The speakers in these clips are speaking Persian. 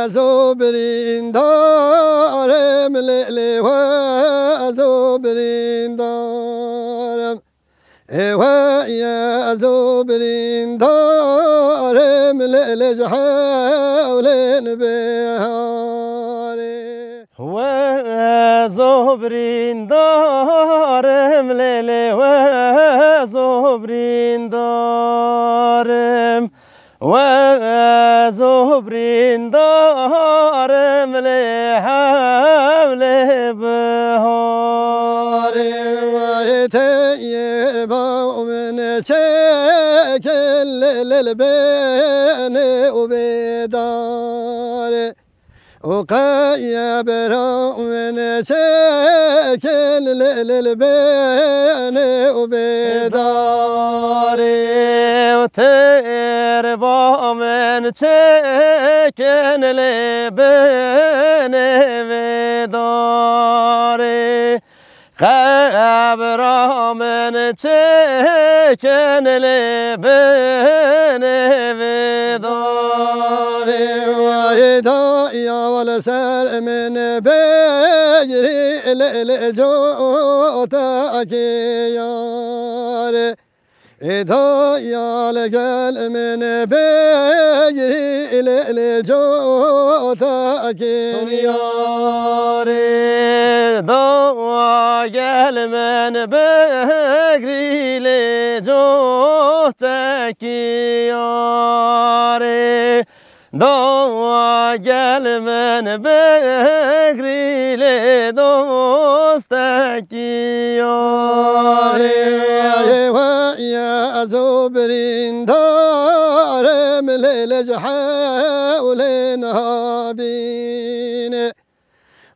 زبرین دارم لیلی و زبرین دارم و یا زبرین دارم لیلی جحول بهاره و زبرین دارم لیلی و زبرین دارم و زبرین دارم لحول بهاره و تیر با من چکل للبین و بیداره وقايا برا من شكل للبين وبداري وتربى من شكل للبين وبداري خبر من شكل للبين وبداري ويدايا والسر من بجري لجوتك يار إدايا لقل من بجري لجوتك يار إدايا من بجري لجوتك يار داگل من بگری لدوستک یاری و یا زبرین دارم لیل جحول نابین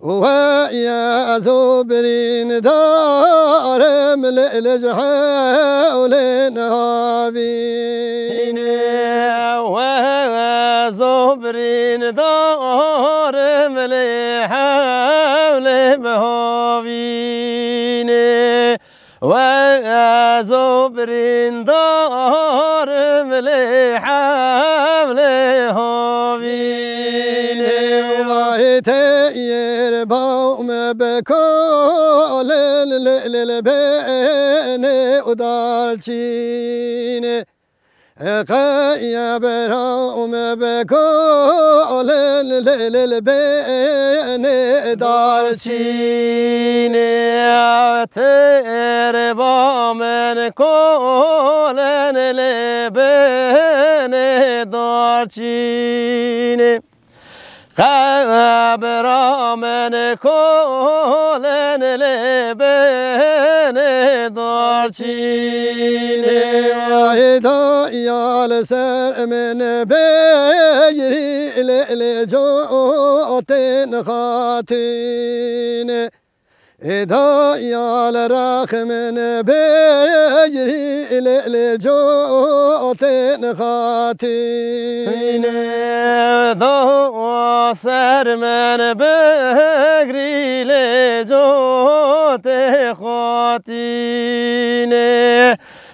و یا زبرین دارم لیل جحول نابین زبرین دارم لحول بهاوین و زبرین دارم لحول هاوین و تیر بام بکال للبین ادارچین قايا برام بكل للبين دارچيني تربى من كل للبين دارچيني خبر من كل للبين دارچيني وهدايا لسر من بجري لجوت خاتين هدايا لراخ من بجري لجوت خاتين ذو سر من بجري لجوت خاتين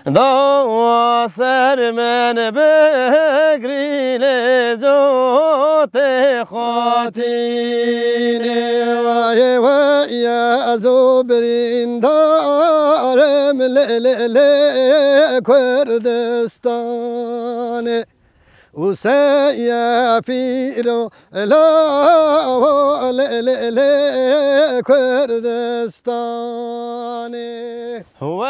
دو سر من بگری لجوت خاتین و یا زبرین دارم لیل کردستان و سیفیرو لا لیل کردستان و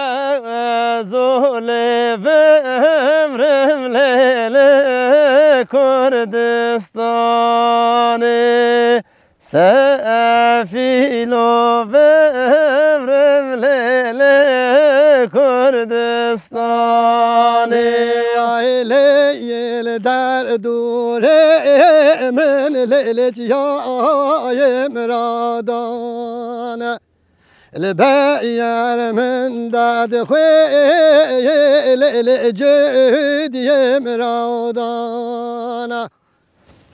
زلف امرم لیل کردستان سفیلو امرم لیل کردستان لیل در دوره من لیل جای مرادان الباير من داد خويل الجود يمرودانا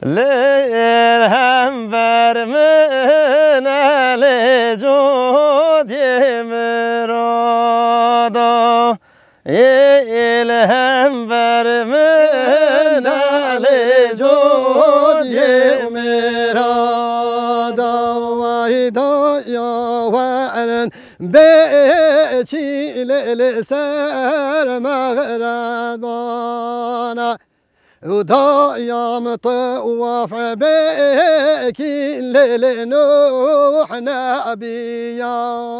ليل هم برمن الجود يمرودا يلهم برمن الجود يمرودا وارن بيتي لسر مغربانا ودايم طواف بكي لنوح نبيانا